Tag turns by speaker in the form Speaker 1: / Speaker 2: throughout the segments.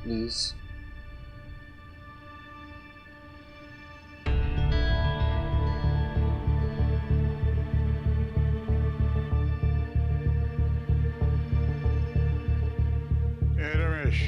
Speaker 1: Please.
Speaker 2: Ramesh,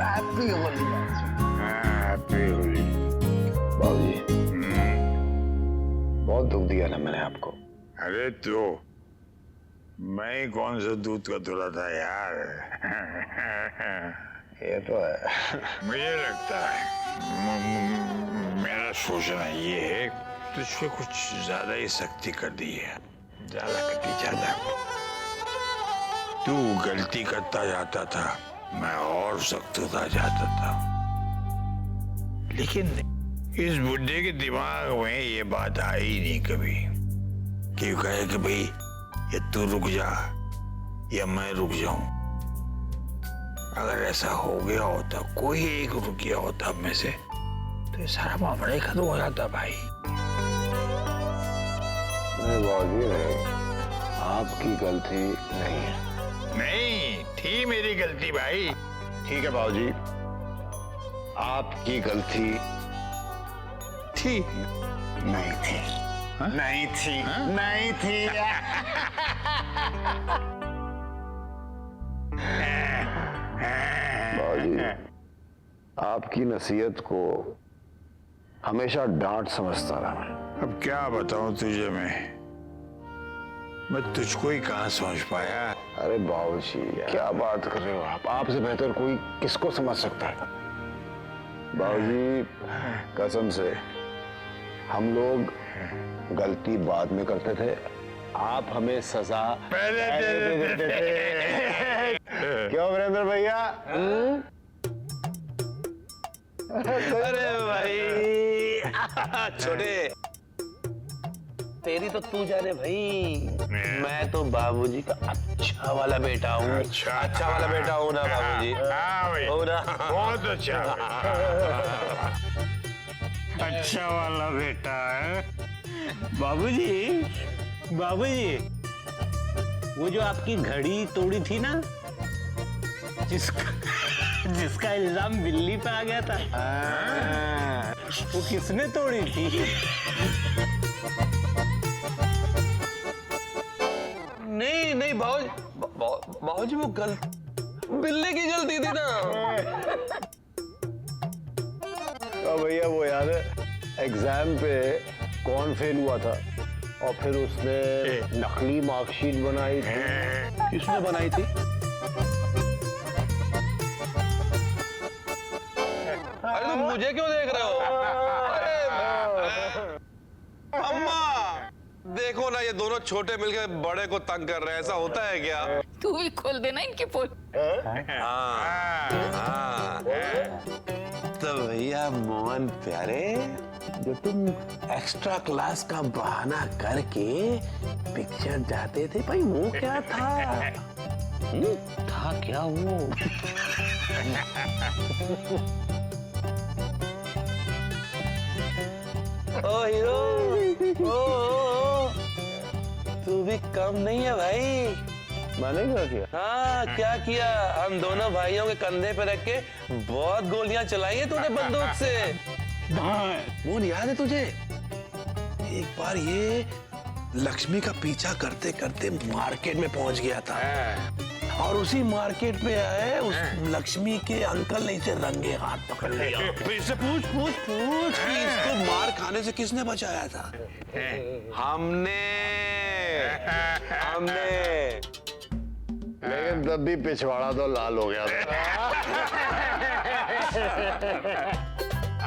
Speaker 2: happy Holi.
Speaker 1: बाबूजी, बहुत दुख दिया ना मैंने आपको।
Speaker 2: अरे तो मैं ही कौन सा दूध का धुला था यार।
Speaker 1: ये तो है।
Speaker 2: मुझे लगता है मेरा सोचना ये है तुझ पे कुछ ज्यादा ही सख्ती कर दी है। ज्यादा तू गलती करता जाता था, मैं और सख्त होता जाता था। लेकिन इस बुड्ढे के दिमाग में ये बात आई ही नहीं कभी कि कहे कि भाई ये तू रुक जा या मैं रुक जाऊं। अगर ऐसा हो गया होता, कोई एक रुक गया होता अब में से, तो ये सारा मामला ही खत्म हो जाता भाई।
Speaker 1: नहीं बाबूजी, नहीं, आपकी गलती नहीं है।
Speaker 2: नहीं थी मेरी गलती भाई।
Speaker 1: ठीक है बाबूजी, आपकी गलती
Speaker 2: थी
Speaker 1: नहीं थी। नहीं थी। नहीं थी। बाबूजी, आपकी नसीहत को हमेशा डांट समझता रहा।
Speaker 2: अब क्या बताऊं तुझे, मैं तुझको ही कहाँ समझ पाया।
Speaker 1: अरे बाबूजी, क्या बात कर रहे हो आप? आपसे बेहतर कोई किसको समझ सकता है? बाबूजी, कसम से हम लोग गलती बाद में करते थे, आप हमें सजा
Speaker 2: पहले दे देते थे।
Speaker 1: क्यों वीरेंद्र भैया?
Speaker 3: अरे भाई छोटे, तेरी तो तू जाने भाई। मैं तो बाबूजी का अच्छा वाला बेटा हूँ। अच्छा वाला बेटा हूँ ना बाबूजी?
Speaker 2: हाँ भाई,
Speaker 3: हो ना?
Speaker 2: बहुत अच्छा।
Speaker 4: अच्छा वाला बेटा है। बाबूजी, बाबूजी, वो जो आपकी घड़ी तोड़ी थी ना, जिसका इल्जाम बिल्ली पे आ गया था, वो किसने तोड़ी थी?
Speaker 3: नहीं नहीं बाबूजी वो बिल्ली की गलती थी ना।
Speaker 1: तो भैया वो याद है एग्जाम पे कौन फेल हुआ था और फिर उसने नकली मार्कशीट बनाई थी? किसने बनाई थी?
Speaker 3: अरे तुम मुझे क्यों देख रहे हो? अरे अम्मा देखो ना, ये दोनों छोटे मिलकर बड़े को तंग कर रहे हैं। ऐसा होता है क्या?
Speaker 5: तू भी खोल देना इनकी पोल।
Speaker 3: हाँ। तो भैया मोहन प्यारे, जो तुम एक्स्ट्रा क्लास का बहाना करके पिक्चर जाते थे भाई, वो क्या था? था क्या वो? ओ हीरो, ओ, तू भी कम नहीं है भाई।
Speaker 1: मैंने क्या किया?
Speaker 3: हाँ क्या किया, हम दोनों भाइयों के कंधे पे रख के बहुत गोलियां चलाई है तूने बंदूक से। वो नहीं याद है तुझे? एक बार ये लक्ष्मी का पीछा करते करते मार्केट में पहुंच गया था, और उसी मार्केट में आए उस लक्ष्मी के अंकल ने इसे रंगे हाथ पकड़ लिया। फिर इससे पूछ कि इसको मार खाने से किसने बचाया था? हमने।
Speaker 1: लेकिन तब भी पिछवाड़ा तो लाल हो गया था।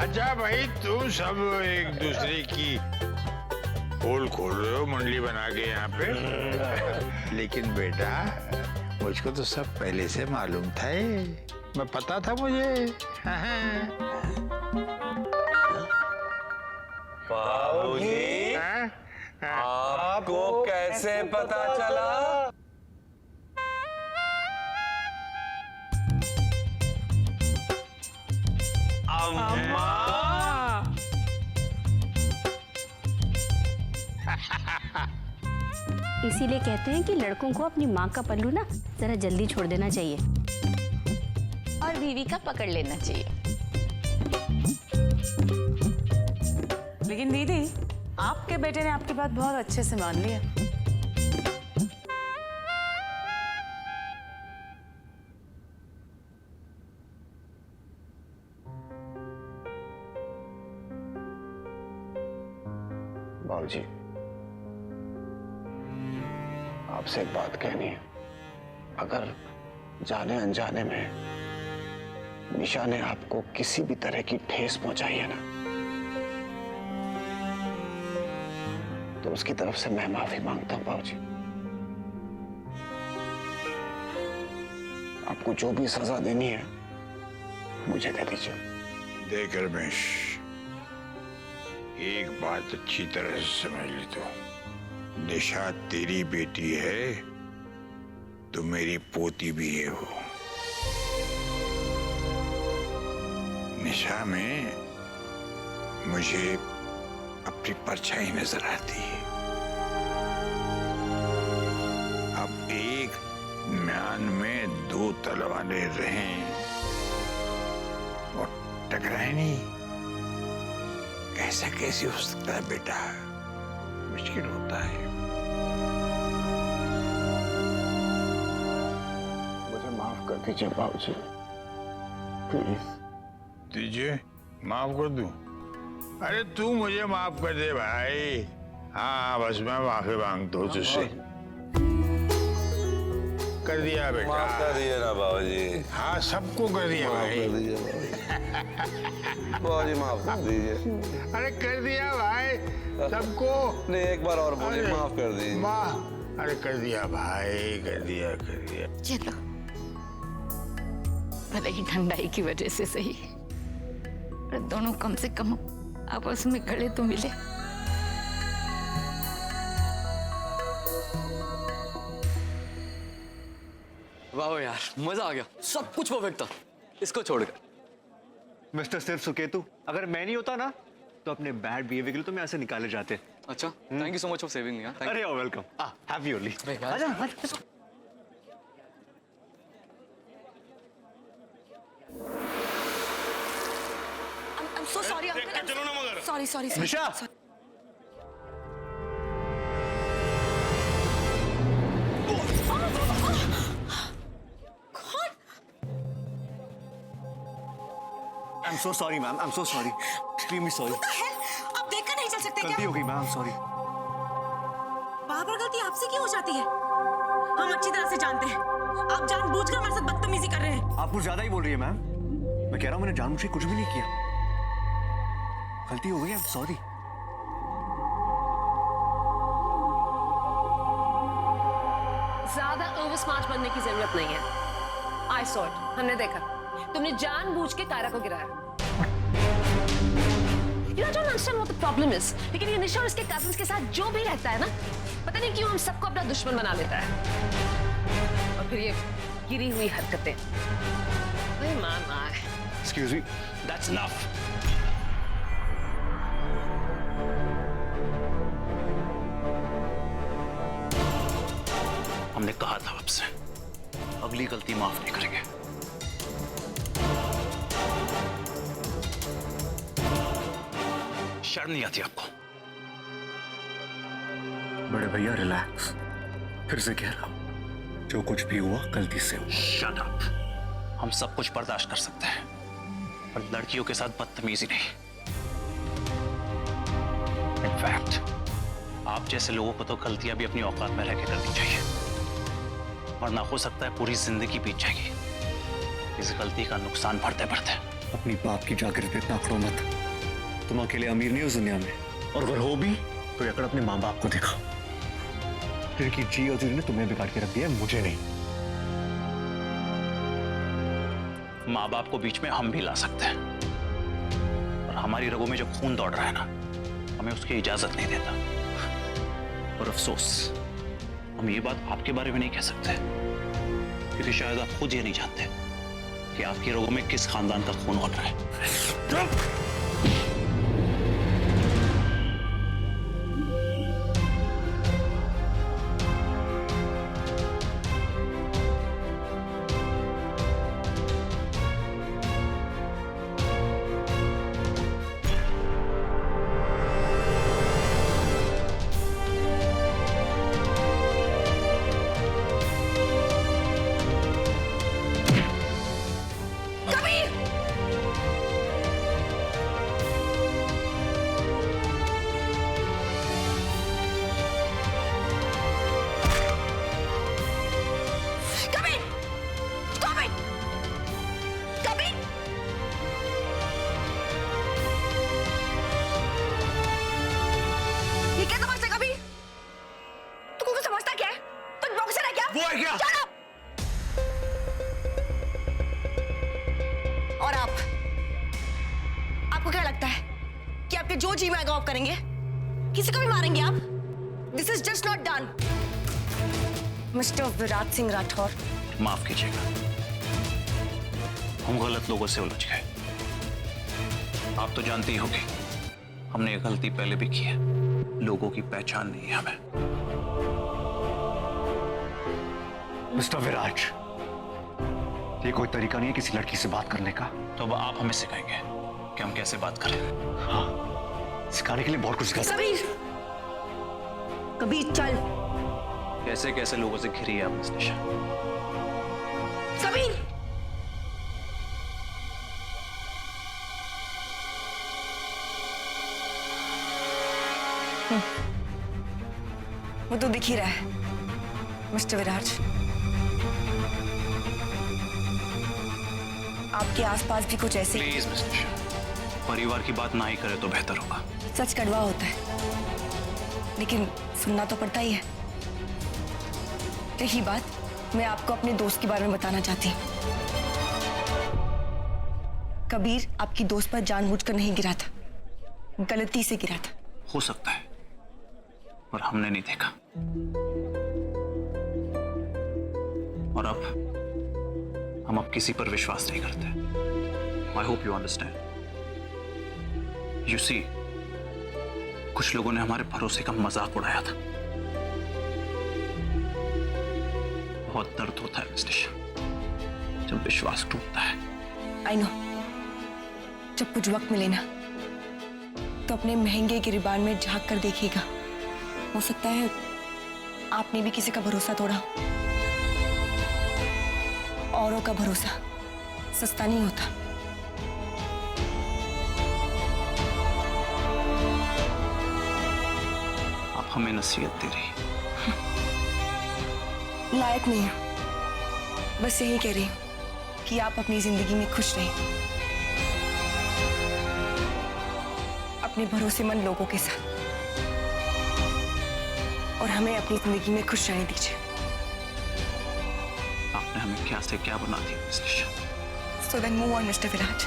Speaker 2: अच्छा भाई, तुम सब एक दूसरे की पोल खोल रहे हो मंडली बना के यहाँ पे, लेकिन बेटा मुझको तो सब पहले से मालूम था। मैं पता था मुझे।
Speaker 3: बाबूजी, आपको कैसे पता चला? अम्मा,
Speaker 6: इसीलिए कहते हैं कि लड़कों को अपनी माँ का पल्लू ना जरा जल्दी छोड़ देना चाहिए
Speaker 5: और बीवी का पकड़ लेना चाहिए।
Speaker 7: लेकिन दीदी, आपके बेटे ने आपकी बात बहुत अच्छे से मान लिया।
Speaker 1: बाबूजी, आपसे एक बात कहनी है। अगर जाने अनजाने में निशा ने आपको किसी भी तरह की ठेस पहुंचाई है ना, तो उसकी तरफ से मैं माफी मांगता हूं बाबूजी। आपको जो भी सजा देनी है मुझे दे दीजिए।
Speaker 2: देख रमेश, एक बात अच्छी तरह से समझ ले तो, निशा तेरी बेटी है तो मेरी पोती भी है वो। निशा में मुझे अपनी परछाई नजर आती है। अब एक म्यान में दो तलवारें रहें और टकराए नहीं, कैसा कैसे हो सकता है बेटा? मुश्किल होता है।
Speaker 1: मुझे माफ कर दीजिए बाबूजी, प्लीज।
Speaker 2: दीजिए, माफ कर दूं? अरे तू मुझे माफ कर दे भाई। हाँ, बस मैं माफी मांगता हूँ तुझसे। कर दिया बेटा।
Speaker 3: माफ कर दिए ना बाबूजी।
Speaker 2: हाँ, सबको कर दिया भाई।
Speaker 3: बाबूजी माफ कर दीजिए।
Speaker 2: अरे कर दिया भाई सबको।
Speaker 3: नहीं, एक बार और बोलिए,
Speaker 2: अरे,
Speaker 3: माफ कर दीजिए।
Speaker 2: अरे कर दिया भाई, कर दिया कर दिया।
Speaker 5: चलो, भले ही ठंडाई की वजह से सही, पर दोनों कम से कम आपस में गले तो मिले।
Speaker 8: वाह यार, मजा आ गया। सब कुछ परफेक्ट था, इसको छोड़कर।
Speaker 9: मिस्टर सिर्फ सुकेतु, अगर मैं नहीं होता ना तो अपने बैड बिहेवियर के लिए तो मैं ऐसे निकाले जाते।
Speaker 8: अच्छा, thank you so much for saving मी।
Speaker 9: अरे यू वेलकम। हैप्पी होली। आजा आजा।
Speaker 6: I'm so sorry uncle. चलो ना मगर। Sorry.
Speaker 9: Nisha. I'm so sorry ma'am, I'm so sorry. Extremely sorry.
Speaker 7: आप देखकर नहीं चल सकते क्या?
Speaker 9: गलती हो गई मैम, सॉरी।
Speaker 7: बार बार गलती आपसे क्यों हो जाती है? हम अच्छी तरह से जानते हैं, आप जानबूझकर हमारे साथ बदतमीजी कर रहे हैं।
Speaker 9: आप कुछ ज्यादा ही बोल रही है मैम। मैं कह रहा हूँ मैंने जानबूझ के कुछ भी नहीं किया। गलती हो गई, आई एम सॉरी।
Speaker 10: ज्यादा ओवर स्मार्ट बनने की जरूरत नहीं है। आई सॉ इट, हमने देखा। तुमने जानबूझ के कायरा को गिराया। You don't understand what the problem is. लेकिन ये निशा और इसके कजिन्स के साथ जो भी रहता है ना, पता नहीं क्यों हम सबको अपना दुश्मन बना लेता है। और फिर ये गिरी हुई हरकतें। अरे मामा।
Speaker 9: Excuse me, that's enough. हमने कहा था आपसे, अगली गलती माफ नहीं करेंगे। शर्म नहीं आती आपको? बड़े भैया रिलैक्स, फिर से कह रहा हूं, जो कुछ भी हुआ गलती से हुआ। Shut up. हम सब कुछ बर्दाश्त कर सकते हैं, पर लड़कियों के साथ बदतमीजी नहीं। इनफैक्ट आप जैसे लोगों को तो गलतियां भी अपनी औकात में रह के करनी चाहिए, वरना हो सकता है पूरी जिंदगी बीत जाएगी इस गलती का नुकसान बढ़ते बढ़ते। अपनी बाप की जागीर पे इतना आंकड़ों मत। तुम अकेले अमीर नहीं हो इस दुनिया में, और अगर हो भी तो अगर अपने माँ बाप को देखो, जिनकी जी और जी ने तुम्हें बिगाड़ के रख दिया, मुझे नहीं। माँ बाप को बीच में हम भी ला सकते हैं, और हमारी रगों में जो खून दौड़ रहा है ना, हमें उसकी इजाजत नहीं देता। और अफसोस, हम ये बात आपके बारे में नहीं कह सकते, क्योंकि शायद आप खुद ये नहीं जानते कि आपकी रगों में किस खानदान का खून उड़ रहा है।
Speaker 7: और आपको क्या लगता है कि आपके जो जी में आएगा आप करेंगे? किसी को भी मारेंगे आप? This is just not done. Mister Virat Singh Rathore,
Speaker 9: माफ कीजिएगा, हम गलत लोगों से उलझ गए। आप तो जानती ही होगी, हमने ये गलती पहले भी की है। लोगों की पहचान नहीं है हमें।
Speaker 11: मिस्टर विराज, ये कोई तरीका नहीं है किसी लड़की से बात करने का।
Speaker 9: तो अब आप हमें सिखाएंगे कि हम कैसे बात करें?
Speaker 11: हाँ, सिखाने के लिए बहुत कुछ सिखा सकते हैं।
Speaker 7: कबीर चल।
Speaker 9: कैसे कैसे लोगों से घिरी है आप मिस निशा?
Speaker 7: कबीर वो तो दिख ही रहा है मिस्टर विराज। आपके आसपास भी कुछ ऐसे।
Speaker 9: प्लीज मिस निशा, परिवार की बात ना ही करे तो बेहतर होगा।
Speaker 7: सच कड़वा होता है, लेकिन सुनना तो पड़ता ही है। यही बात मैं आपको अपने दोस्त के बारे में बताना चाहती हूँ। कबीर आपकी दोस्त पर जानबूझकर नहीं गिरा था, गलती से गिरा था।
Speaker 9: हो सकता है, पर हमने नहीं देखा। और अब हम किसी पर विश्वास नहीं करते। I hope you understand. You see, कुछ लोगों ने हमारे भरोसे का मजाक उड़ाया था। बहुत दर्द होता है मिस निशा जब विश्वास टूटता है।
Speaker 7: आई नो, जब कुछ वक्त मिले ना तो अपने महंगे गिरबान में झांक कर देखिएगा। हो सकता है आपने भी किसी का भरोसा तोड़ा। औरों का भरोसा सस्ता नहीं होता।
Speaker 9: आप हमें नसीहत दे रही हैं।
Speaker 7: लायक नहीं है, बस यही कह रही हूं कि आप अपनी जिंदगी में खुश रहें, अपने भरोसेमंद लोगों के साथ, और हमें अपनी जिंदगी में खुश रहने दीजिए।
Speaker 9: आपने हमें क्या से क्या बना दिया miss Nisha.
Speaker 7: So then move on, Mr. विराज।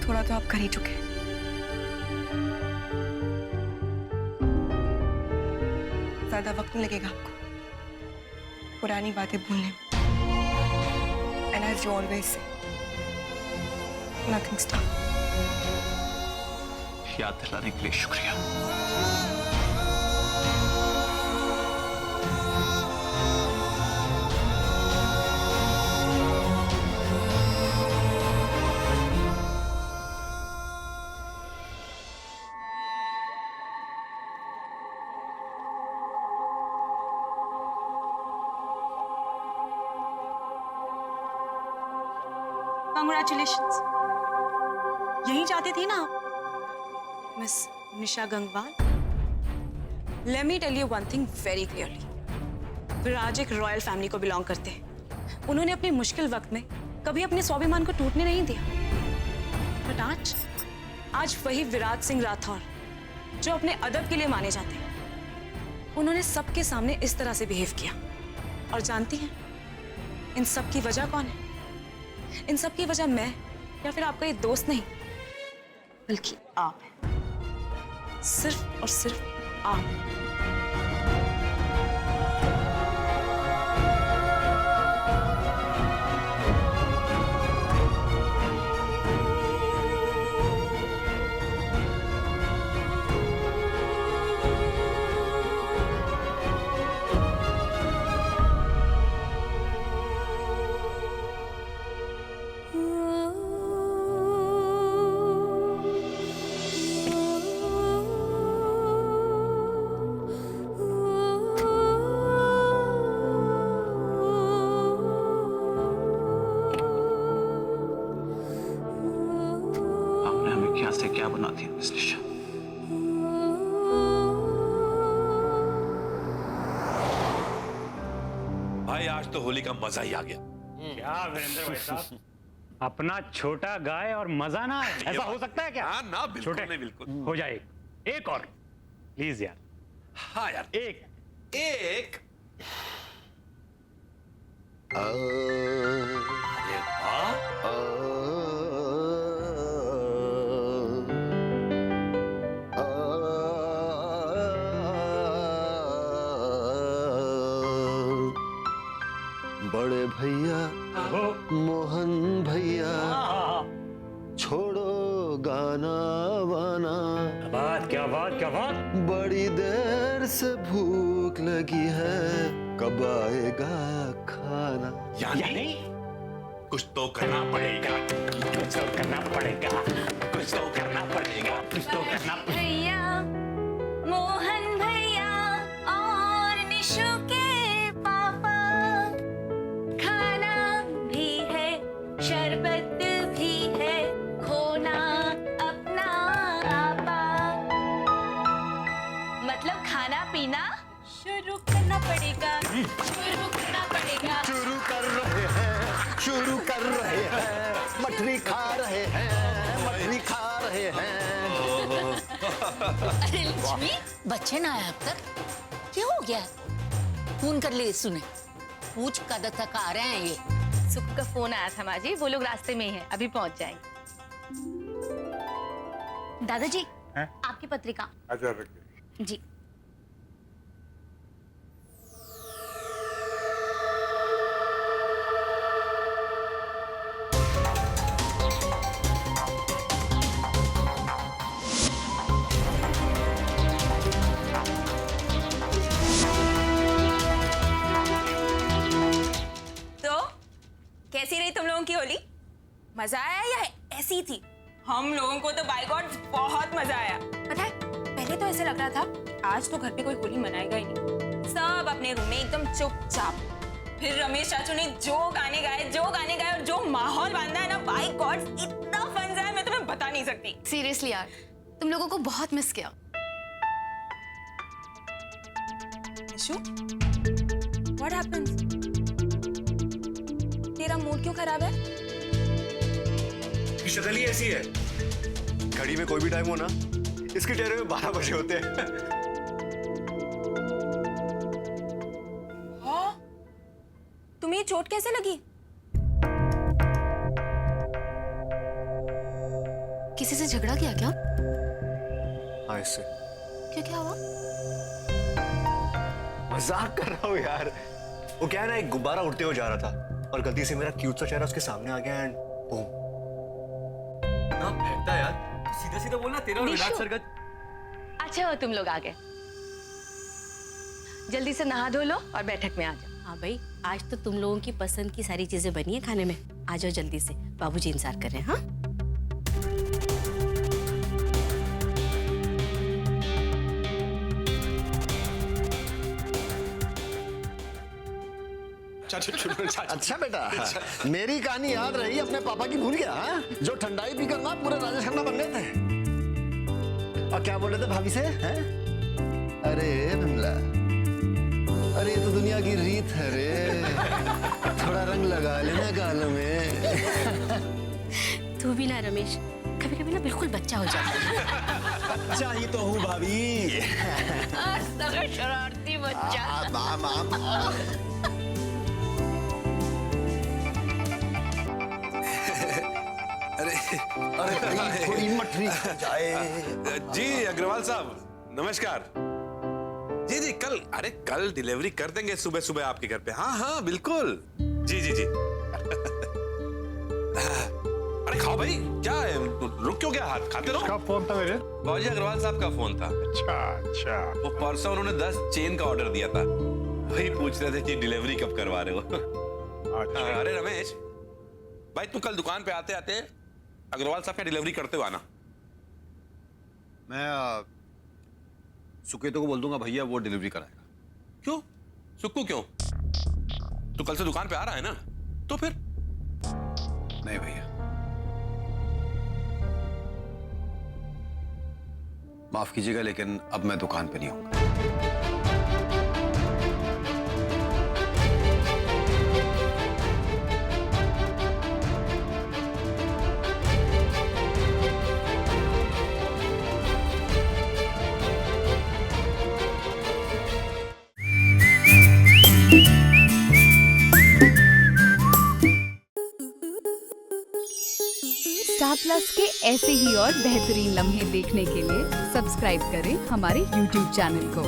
Speaker 7: थोड़ा तो आप कर ही चुके। ज्यादा वक्त नहीं लगेगा आपको पुरानी बातें भूलने में। And as you always say, nothing stops.
Speaker 9: याद दिलाने के लिए शुक्रिया।
Speaker 7: Congratulations. यही चाहती थी ना आप, miss Nisha Gangwar? Let me tell you one thing very clearly. विराज एक रॉयल फैमिली को बिलोंग करते हैं। उन्होंने अपने मुश्किल वक्त में कभी अपने स्वाभिमान को टूटने नहीं दिया। बट आज वही विराट सिंह राठौर जो अपने अदब के लिए माने जाते हैं, उन्होंने सबके सामने इस तरह से बिहेव किया। और जानती हैं, इन सब की वजह कौन है? इन सब की वजह मैं या फिर आपका ये दोस्त नहीं, बल्कि आप हैं। सिर्फ और सिर्फ आप।
Speaker 9: आपने हमें क्या से क्या बना दिया मिस निशा।
Speaker 3: भाई आज तो होली का मजा ही आ गया।
Speaker 4: क्या वीरेंद्र भाई साहब, अपना छोटा गाय और मजा ना है, ऐसा हो सकता है क्या?
Speaker 3: हाँ ना, बिल्कुल
Speaker 4: छोटे
Speaker 3: नहीं, बिल्कुल।
Speaker 4: हो जाए एक और प्लीज यार,
Speaker 3: हाँ यार,
Speaker 4: एक
Speaker 3: एक।
Speaker 1: अरे
Speaker 3: अरे वाह,
Speaker 1: बड़े भैया मोहन भैया छोड़ो गाना वाना,
Speaker 4: क्या बात क्या बात।
Speaker 1: बड़ी देर से भूख लगी है, कब आएगा खाना।
Speaker 3: यानी कुछ तो करना पड़ेगा,
Speaker 4: कुछ तो करना पड़ेगा,
Speaker 3: कुछ तो करना पड़ेगा।
Speaker 4: कुछ तो करना पड़ेगा।
Speaker 5: भैया मोहन भैया और निशु के पापा, खाना भी है शरबत भी है, खोना अपना आपा। मतलब खाना पीना शुरू करना पड़ेगा, शुरू करना पड़ेगा।
Speaker 1: शुरू कर रहे हैं, शुरू कर रहे हैं, मठरी खा रहे हैं, मठरी खा रहे हैं।
Speaker 5: अरे लक्ष्मी, बच्चे ना आए अब तक, क्या हो गया? फोन कर ले सुने, पूछ कद तक आ रहे हैं ये।
Speaker 10: सुख का फोन आया था माँ जी, वो लोग रास्ते में ही हैं, अभी पहुंच जाएंगे।
Speaker 5: दादाजी
Speaker 4: हैं?
Speaker 5: आपकी पत्रिका। जी
Speaker 7: तो कैसी रही तुम लोगों की होली? मजा आया या ऐसी थी? हम लोगों को तो बाय गॉड बहुत मजा आया। पता है, पहले तो ऐसे लग रहा था आज तो घर पे कोई होली मनाएगा ही नहीं, सब अपने रूम में एकदम चुपचाप। फिर रमेश चाचू ने जो गाने गाए और जो माहौल बांधा है ना, बाय गॉड इतना फन आया, मैं तुम्हें बता नहीं सकती।
Speaker 10: सीरियसली यार, तुम लोगों को बहुत मिस किया।
Speaker 7: Nishu, what happens? तेरा मूड क्यों खराब है?
Speaker 11: शक्ल ही ऐसी है, घड़ी में कोई भी टाइम हो ना, इसके चेहरे में 12 बजे होते हैं।
Speaker 7: हाँ? तुम्हें ये चोट कैसे लगी?
Speaker 10: किसी से झगड़ा किया क्या?
Speaker 11: हाँ, इससे
Speaker 10: क्या हुआ?
Speaker 11: मजाक कर रहा हूँ यार। वो क्या है ना, एक गुब्बारा उड़ते हुए जा रहा था और गलती से मेरा क्यूट सा चेहरा उसके सामने आ गया एंड बूम।
Speaker 8: ना फेंकता यार, सीधा सीधा बोलना, तेरा और विराट सर का।
Speaker 10: अच्छा हो तुम लोग आ गए, जल्दी से नहा धो लो और बैठक में आ जाओ।
Speaker 6: हाँ भाई, आज तो तुम लोगों की पसंद की सारी चीजें बनी है खाने में। आ जाओ जल्दी से, बाबूजी इंतजार कर रहे हैं। हाँ
Speaker 1: अच्छा बेटा, मेरी कहानी याद रही, अपने पापा की भूल गया? हाँ? जो ठंडाई पीकर ना पूरे राजेश खन्ना बन गए थे। और क्या बोल रहे थे भाभी से? हैं? अरे बिमला, अरे ये तो दुनिया की रीत है रे, थोड़ा रंग लगा लेना गालों में।
Speaker 6: तू भी ना रमेश, कभी कभी ना बिल्कुल बच्चा हो जाता है।
Speaker 1: अच्छा ही तो हूँ भाभी।
Speaker 5: शरारती बच्चा।
Speaker 1: अरे भाई, थोड़ी मठरी खा जाए।
Speaker 3: जी अग्रवाल साहब नमस्कार। जी जी कल डिलीवरी कर देंगे सुबह सुबह आपके घर पे। हाँ हाँ बिल्कुल। जी जी जी। अरे खाओ भाई, क्या है रुक क्यों गया हाथ? खाते रहो।
Speaker 4: फोन था मेरे।
Speaker 3: बाबूजी अग्रवाल साहब का फोन था।
Speaker 2: अच्छा
Speaker 3: वो परसों उन्होंने 10 चेन का ऑर्डर दिया था, वही पूछ रहे थे कि डिलीवरी कब करवा रहे हो। अरे रमेश भाई, तू कल दुकान पे आते आते अग्रवाल साहब का डिलीवरी करते हुए आना।
Speaker 11: मैं सुकेतो को बोल दूंगा भैया वो डिलीवरी कराएगा।
Speaker 3: क्यों? सुक्कू क्यों? तू कल से दुकान पे आ रहा है ना, तो फिर?
Speaker 11: नहीं भैया, माफ कीजिएगा लेकिन अब मैं दुकान पे नहीं हूँ।
Speaker 12: स्टार प्लस के ऐसे ही और बेहतरीन लम्हे देखने के लिए सब्सक्राइब करें हमारे YouTube चैनल को।